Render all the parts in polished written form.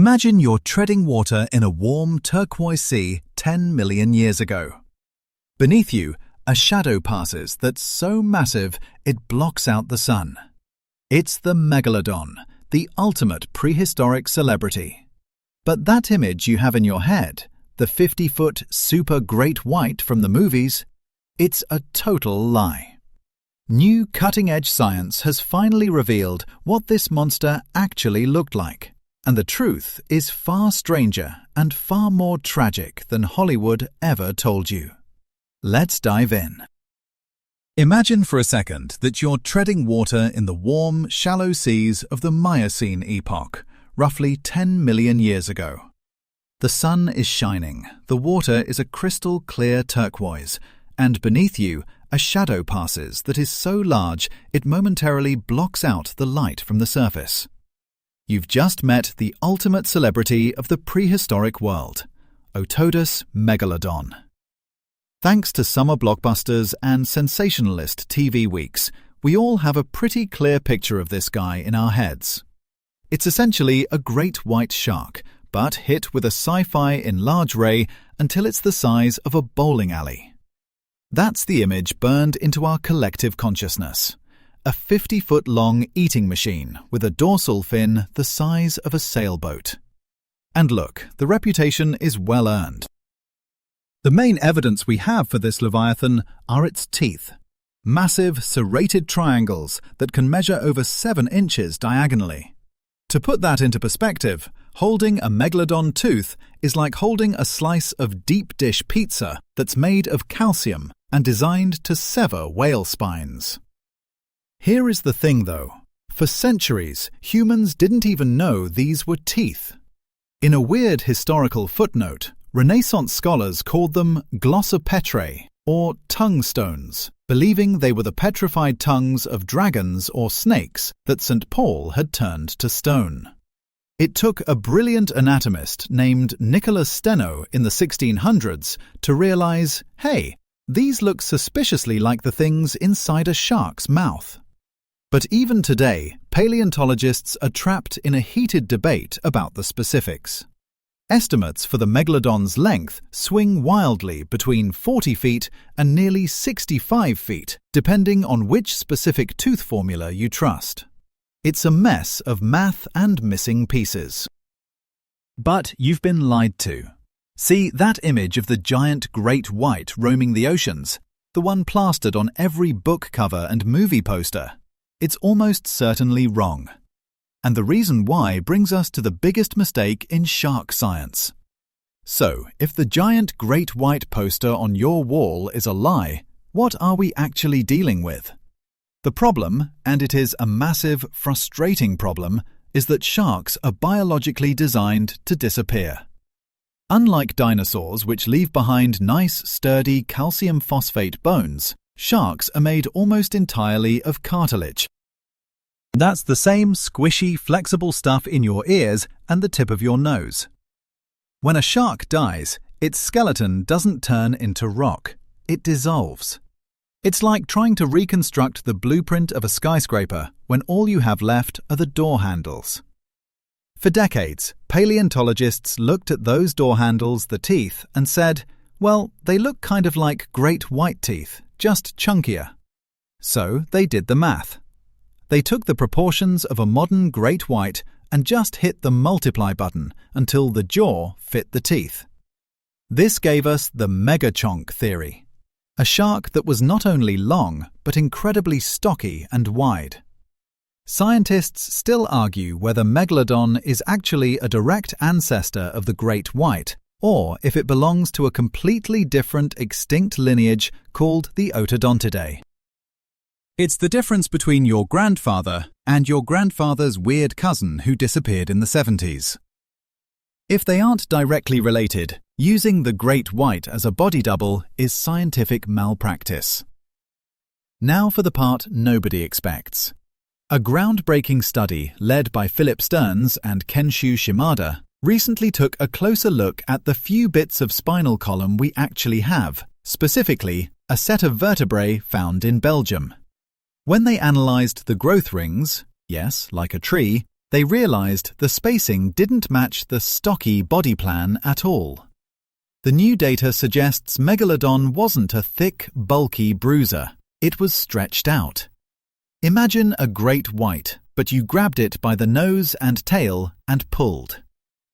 Imagine you're treading water in a warm turquoise sea 10 million years ago. Beneath you, a shadow passes that's so massive it blocks out the sun. It's the megalodon, the ultimate prehistoric celebrity. But that image you have in your head, the 50-foot super great white from the movies, it's a total lie. New cutting-edge science has finally revealed what this monster actually looked like. And the truth is far stranger and far more tragic than Hollywood ever told you. Let's dive in. Imagine for a second that you're treading water in the warm, shallow seas of the Miocene epoch, roughly 10 million years ago. The sun is shining, the water is a crystal clear turquoise, and beneath you, a shadow passes that is so large it momentarily blocks out the light from the surface. You've just met the ultimate celebrity of the prehistoric world, Otodus megalodon. Thanks to summer blockbusters and sensationalist TV weeks, we all have a pretty clear picture of this guy in our heads. It's essentially a great white shark, but hit with a sci-fi enlarged ray until it's the size of a bowling alley. That's the image burned into our collective consciousness. A 50-foot-long eating machine with a dorsal fin the size of a sailboat. And look, the reputation is well earned. The main evidence we have for this leviathan are its teeth. Massive, serrated triangles that can measure over 7 inches diagonally. To put that into perspective, holding a megalodon tooth is like holding a slice of deep dish pizza that's made of calcium and designed to sever whale spines. Here is the thing though. For centuries, humans didn't even know these were teeth. In a weird historical footnote, Renaissance scholars called them glossopetrae, or tongue stones, believing they were the petrified tongues of dragons or snakes that St. Paul had turned to stone. It took a brilliant anatomist named Nicholas Steno in the 1600s to realize, hey, these look suspiciously like the things inside a shark's mouth. But even today, paleontologists are trapped in a heated debate about the specifics. Estimates for the megalodon's length swing wildly between 40 feet and nearly 65 feet, depending on which specific tooth formula you trust. It's a mess of math and missing pieces. But you've been lied to. See that image of the giant great white roaming the oceans, the one plastered on every book cover and movie poster? It's almost certainly wrong. And the reason why brings us to the biggest mistake in shark science. So, if the giant great white poster on your wall is a lie, what are we actually dealing with? The problem, and it is a massive, frustrating problem, is that sharks are biologically designed to disappear. Unlike dinosaurs, which leave behind nice, sturdy calcium phosphate bones, sharks are made almost entirely of cartilage. That's the same squishy, flexible stuff in your ears and the tip of your nose. When a shark dies, its skeleton doesn't turn into rock. It dissolves. It's like trying to reconstruct the blueprint of a skyscraper when all you have left are the door handles. For decades, paleontologists looked at those door handles, the teeth, and said, well, they look kind of like great white teeth, just chunkier. So they did the math. They took the proportions of a modern great white and just hit the multiply button until the jaw fit the teeth. This gave us the megachonk theory, a shark that was not only long but incredibly stocky and wide. Scientists still argue whether megalodon is actually a direct ancestor of the great white or if it belongs to a completely different extinct lineage called the Otodontidae. It's the difference between your grandfather and your grandfather's weird cousin who disappeared in the 70s. If they aren't directly related, using the great white as a body double is scientific malpractice. Now for the part nobody expects. A groundbreaking study led by Philip Stearns and Kenshu Shimada recently took a closer look at the few bits of spinal column we actually have, specifically a set of vertebrae found in Belgium. When they analysed the growth rings, yes, like a tree, They realized the spacing didn't match the stocky body plan at all. The new data suggests Megalodon wasn't a thick, bulky bruiser. It was stretched out. Imagine a great white, but you grabbed it by the nose and tail and pulled.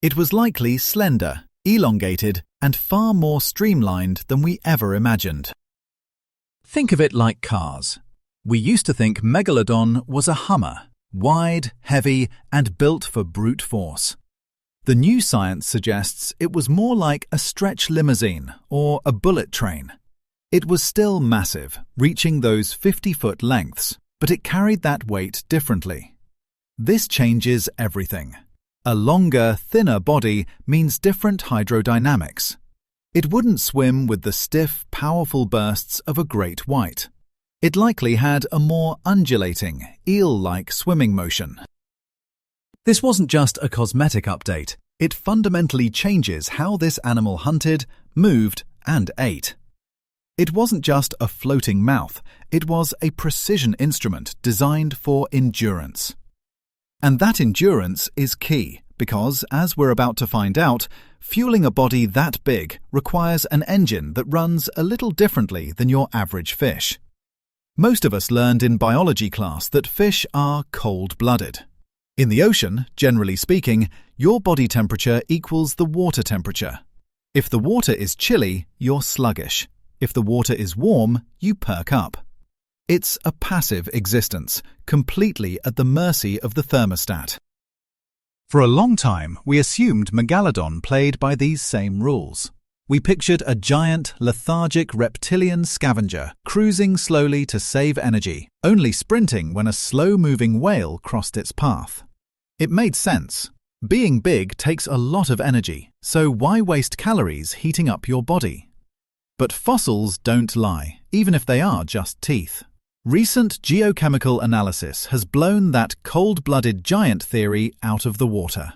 It was likely slender, elongated, and far more streamlined than we ever imagined. Think of it like cars. We used to think Megalodon was a Hummer, wide, heavy, and built for brute force. The new science suggests it was more like a stretch limousine or a bullet train. It was still massive, reaching those 50-foot lengths, but it carried that weight differently. This changes everything. A longer, thinner body means different hydrodynamics. It wouldn't swim with the stiff, powerful bursts of a great white. It likely had a more undulating, eel-like swimming motion. This wasn't just a cosmetic update. It fundamentally changes how this animal hunted, moved, and ate. It wasn't just a floating mouth. It was a precision instrument designed for endurance. And that endurance is key because, as we're about to find out, fueling a body that big requires an engine that runs a little differently than your average fish. Most of us learned in biology class that fish are cold-blooded. In the ocean, generally speaking, your body temperature equals the water temperature. If the water is chilly, you're sluggish. If the water is warm, you perk up. It's a passive existence, completely at the mercy of the thermostat. For a long time, we assumed Megalodon played by these same rules. We pictured a giant, lethargic reptilian scavenger cruising slowly to save energy, only sprinting when a slow-moving whale crossed its path. It made sense. Being big takes a lot of energy, so why waste calories heating up your body? But fossils don't lie, even if they are just teeth. Recent geochemical analysis has blown that cold-blooded giant theory out of the water.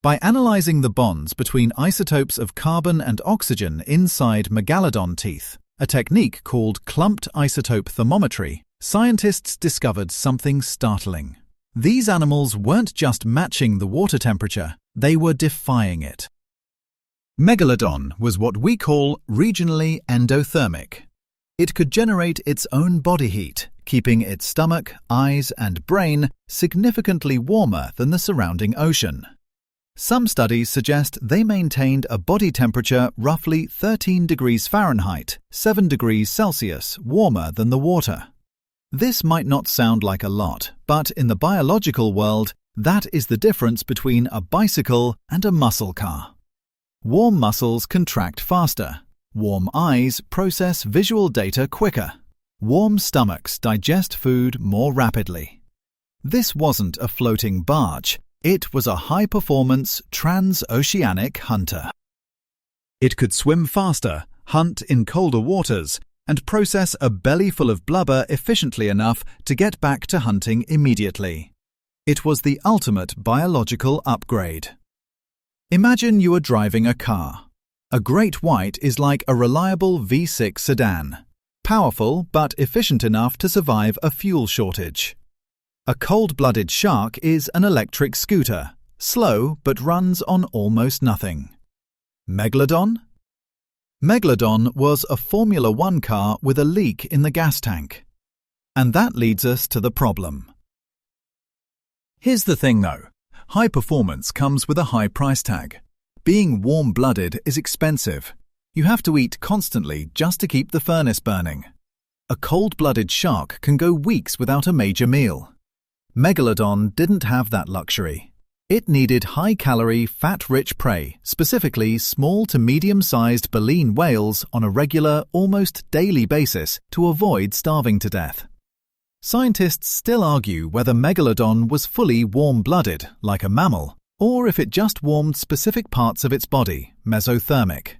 By analyzing the bonds between isotopes of carbon and oxygen inside Megalodon teeth, a technique called clumped isotope thermometry, scientists discovered something startling. These animals weren't just matching the water temperature, they were defying it. Megalodon was what we call regionally endothermic. It could generate its own body heat, keeping its stomach, eyes, and brain significantly warmer than the surrounding ocean. Some studies suggest they maintained a body temperature roughly 13 degrees Fahrenheit, 7 degrees Celsius warmer than the water. This might not sound like a lot, but in the biological world, that is the difference between a bicycle and a muscle car. Warm muscles contract faster. Warm eyes process visual data quicker. Warm stomachs digest food more rapidly. This wasn't a floating barge. It was a high-performance transoceanic hunter. It could swim faster, hunt in colder waters, and process a belly full of blubber efficiently enough to get back to hunting immediately. It was the ultimate biological upgrade. Imagine you are driving a car. A great white is like a reliable V6 sedan, powerful but efficient enough to survive a fuel shortage. A cold-blooded shark is an electric scooter, slow but runs on almost nothing. Megalodon? Megalodon was a Formula One car with a leak in the gas tank. And that leads us to the problem. Here's the thing though, high performance comes with a high price tag. Being warm-blooded is expensive. You have to eat constantly just to keep the furnace burning. A cold-blooded shark can go weeks without a major meal. Megalodon didn't have that luxury. It needed high-calorie, fat-rich prey, specifically small to medium-sized baleen whales on a regular, almost daily basis to avoid starving to death. Scientists still argue whether Megalodon was fully warm-blooded, like a mammal, or if it just warmed specific parts of its body, mesothermic.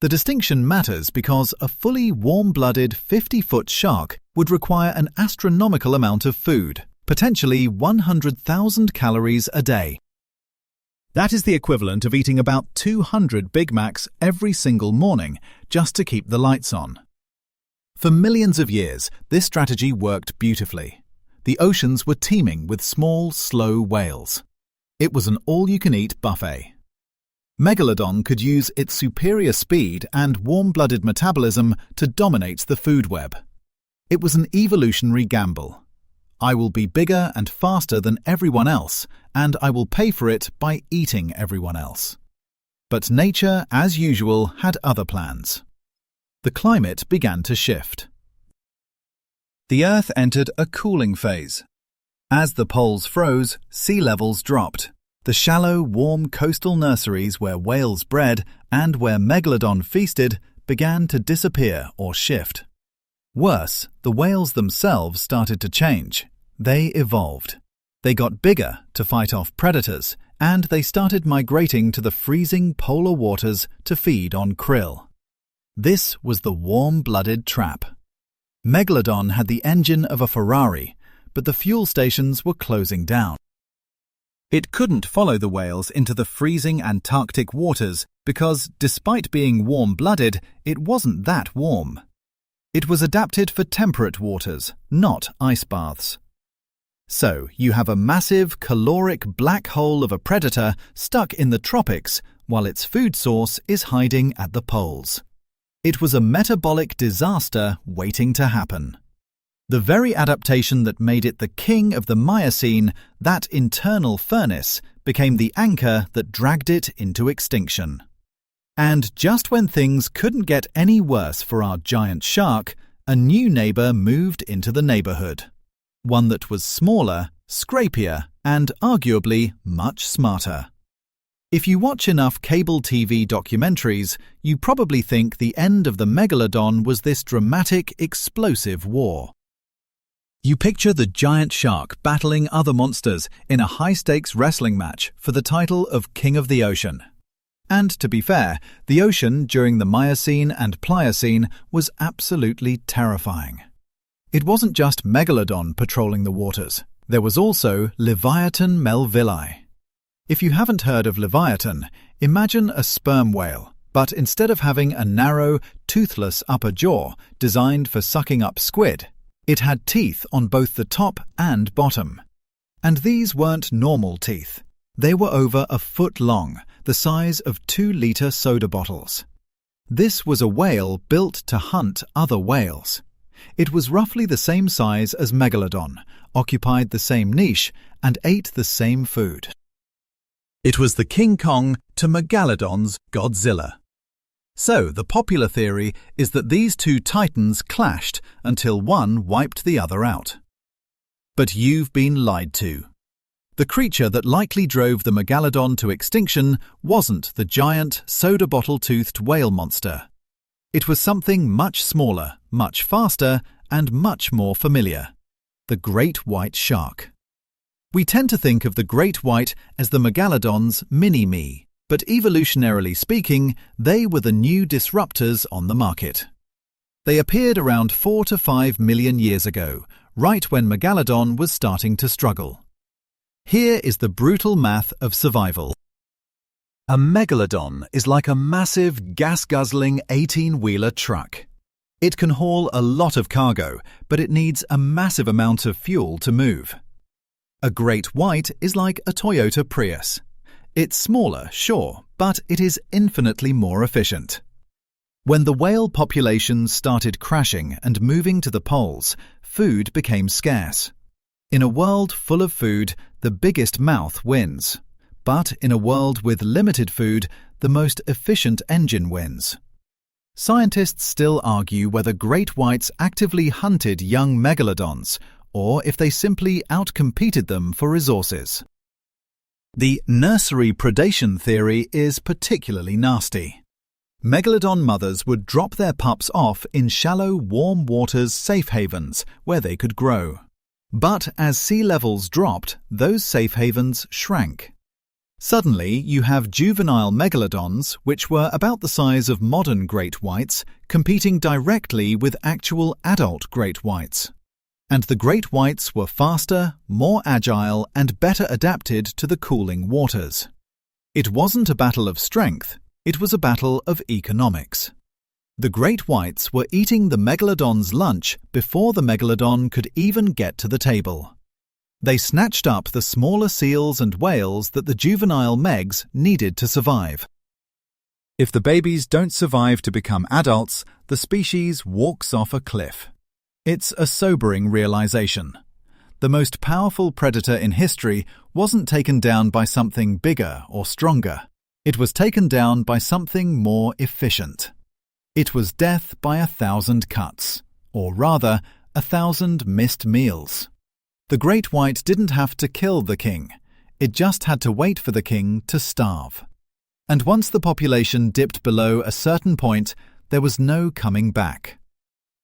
The distinction matters because a fully warm-blooded 50-foot shark would require an astronomical amount of food, potentially 100,000 calories a day. That is the equivalent of eating about 200 Big Macs every single morning just to keep the lights on. For millions of years, this strategy worked beautifully. The oceans were teeming with small, slow whales. It was an all-you-can-eat buffet. Megalodon could use its superior speed and warm-blooded metabolism to dominate the food web. It was an evolutionary gamble. I will be bigger and faster than everyone else, and I will pay for it by eating everyone else. But nature, as usual, had other plans. The climate began to shift. The Earth entered a cooling phase. As the poles froze, sea levels dropped. The shallow, warm coastal nurseries where whales bred and where Megalodon feasted began to disappear or shift. Worse, the whales themselves started to change. They evolved. They got bigger to fight off predators, and they started migrating to the freezing polar waters to feed on krill. This was the warm-blooded trap. Megalodon had the engine of a Ferrari, but the fuel stations were closing down. It couldn't follow the whales into the freezing Antarctic waters because, despite being warm-blooded, it wasn't that warm. It was adapted for temperate waters, not ice baths. So, you have a massive, caloric black hole of a predator stuck in the tropics while its food source is hiding at the poles. It was a metabolic disaster waiting to happen. The very adaptation that made it the king of the Miocene, that internal furnace, became the anchor that dragged it into extinction. And just when things couldn't get any worse for our giant shark, a new neighbour moved into the neighbourhood. One that was smaller, scrapier, and arguably much smarter. If you watch enough cable TV documentaries, you probably think the end of the Megalodon was this dramatic, explosive war. You picture the giant shark battling other monsters in a high-stakes wrestling match for the title of King of the Ocean. And to be fair, the ocean during the Miocene and Pliocene was absolutely terrifying. It wasn't just Megalodon patrolling the waters. There was also Leviathan melvilli. If you haven't heard of Leviathan, imagine a sperm whale, but instead of having a narrow, toothless upper jaw designed for sucking up squid, it had teeth on both the top and bottom. And these weren't normal teeth. They were over a foot long, the size of 2-litre soda bottles. This was a whale built to hunt other whales. It was roughly the same size as Megalodon, occupied the same niche, and ate the same food. It was the King Kong to Megalodon's Godzilla. So the popular theory is that these two titans clashed until one wiped the other out. But you've been lied to. The creature that likely drove the Megalodon to extinction wasn't the giant, soda bottle-toothed whale monster. It was something much smaller, much faster, and much more familiar. The great white shark. We tend to think of the great white as the Megalodon's mini-me, but evolutionarily speaking, they were the new disruptors on the market. They appeared around 4 to 5 million years ago, right when Megalodon was starting to struggle. Here is the brutal math of survival. A Megalodon is like a massive, gas-guzzling 18-wheeler truck. It can haul a lot of cargo, but it needs a massive amount of fuel to move. A great white is like a Toyota Prius. It's smaller, sure, but it is infinitely more efficient. When the whale populations started crashing and moving to the poles, food became scarce. In a world full of food, the biggest mouth wins. But in a world with limited food, the most efficient engine wins. Scientists still argue whether great whites actively hunted young megalodons, or if they simply outcompeted them for resources. The nursery predation theory is particularly nasty. Megalodon mothers would drop their pups off in shallow, warm waters safe havens where they could grow. But as sea levels dropped, those safe havens shrank. Suddenly, you have juvenile megalodons, which were about the size of modern great whites, competing directly with actual adult great whites. And the great whites were faster, more agile, and better adapted to the cooling waters. It wasn't a battle of strength, it was a battle of economics. The great whites were eating the megalodon's lunch before the megalodon could even get to the table. They snatched up the smaller seals and whales that the juvenile megs needed to survive. If the babies don't survive to become adults, the species walks off a cliff. It's a sobering realization. The most powerful predator in history wasn't taken down by something bigger or stronger. It was taken down by something more efficient. It was death by 1,000 cuts, or rather, 1,000 missed meals. The great white didn't have to kill the king. It just had to wait for the king to starve. And once the population dipped below a certain point, there was no coming back.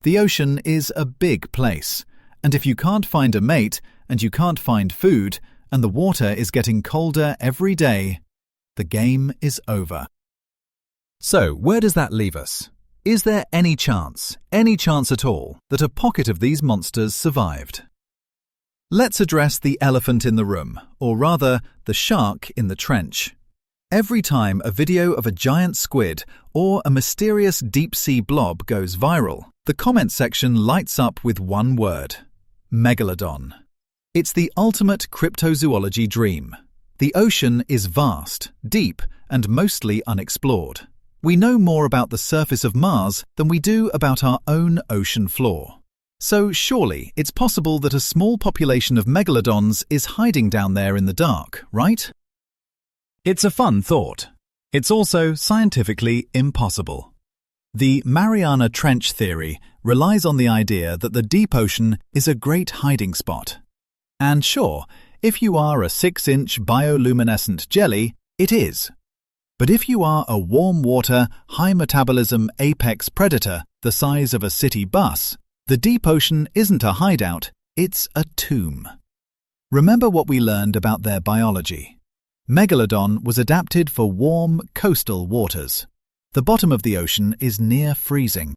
The ocean is a big place, and if you can't find a mate, and you can't find food, and the water is getting colder every day, the game is over. So, where does that leave us? Is there any chance at all, that a pocket of these monsters survived? Let's address the elephant in the room, or rather, the shark in the trench. Every time a video of a giant squid or a mysterious deep-sea blob goes viral, the comment section lights up with one word: Megalodon. It's the ultimate cryptozoology dream. The ocean is vast, deep, and mostly unexplored. We know more about the surface of Mars than we do about our own ocean floor. So surely it's possible that a small population of megalodons is hiding down there in the dark, right? It's a fun thought. It's also scientifically impossible. The Mariana Trench theory relies on the idea that the deep ocean is a great hiding spot. And sure, if you are a 6-inch bioluminescent jelly, it is. But if you are a warm-water, high-metabolism apex predator the size of a city bus, the deep ocean isn't a hideout, it's a tomb. Remember what we learned about their biology. Megalodon was adapted for warm, coastal waters. The bottom of the ocean is near freezing.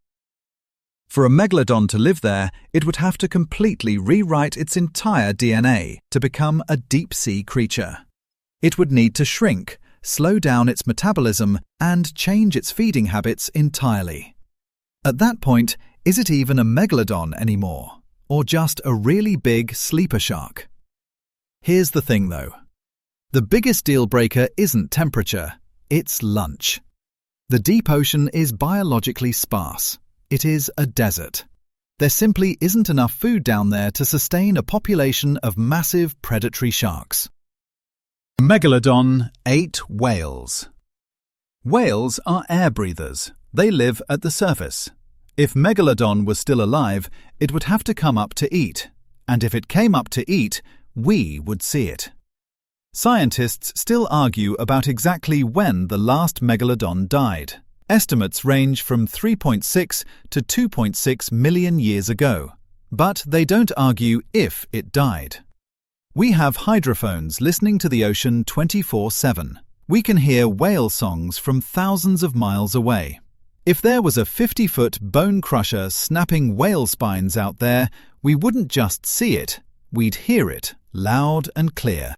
For a megalodon to live there, it would have to completely rewrite its entire DNA to become a deep-sea creature. It would need to shrink, slow down its metabolism, and change its feeding habits entirely. At that point, is it even a megalodon anymore, or just a really big sleeper shark? Here's the thing though. The biggest deal breaker isn't temperature, it's lunch. The deep ocean is biologically sparse. It is a desert. There simply isn't enough food down there to sustain a population of massive predatory sharks. Megalodon ate whales. Whales are air breathers. They live at the surface. If Megalodon was still alive, it would have to come up to eat. And if it came up to eat, we would see it. Scientists still argue about exactly when the last megalodon died. Estimates range from 3.6 to 2.6 million years ago, but they don't argue if it died. We have hydrophones listening to the ocean 24/7. We can hear whale songs from thousands of miles away. If there was a 50-foot bone crusher snapping whale spines out there, we wouldn't just see it, we'd hear it loud and clear.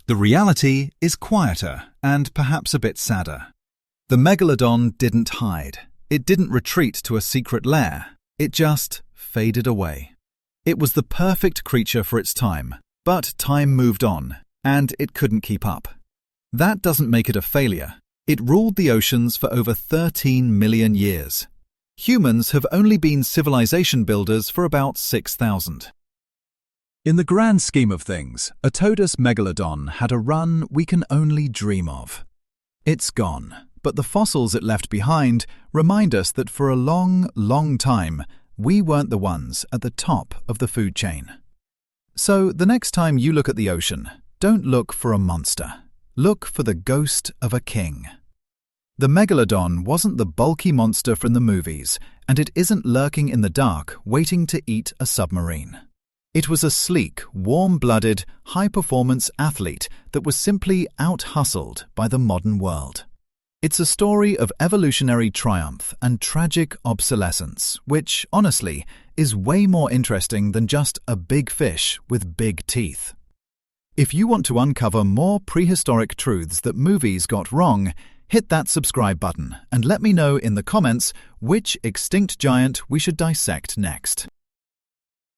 The reality is quieter and perhaps a bit sadder. The megalodon didn't hide. It didn't retreat to a secret lair. It just faded away. It was the perfect creature for its time, but time moved on, and it couldn't keep up. That doesn't make it a failure. It ruled the oceans for over 13 million years. Humans have only been civilization builders for about 6,000. In the grand scheme of things, a Todus megalodon had a run we can only dream of. It's gone, but the fossils it left behind remind us that for a long, long time, we weren't the ones at the top of the food chain. So the next time you look at the ocean, don't look for a monster. Look for the ghost of a king. The megalodon wasn't the bulky monster from the movies, and it isn't lurking in the dark waiting to eat a submarine. It was a sleek, warm-blooded, high-performance athlete that was simply out-hustled by the modern world. It's a story of evolutionary triumph and tragic obsolescence, which, honestly, is way more interesting than just a big fish with big teeth. If you want to uncover more prehistoric truths that movies got wrong, hit that subscribe button and let me know in the comments which extinct giant we should dissect next.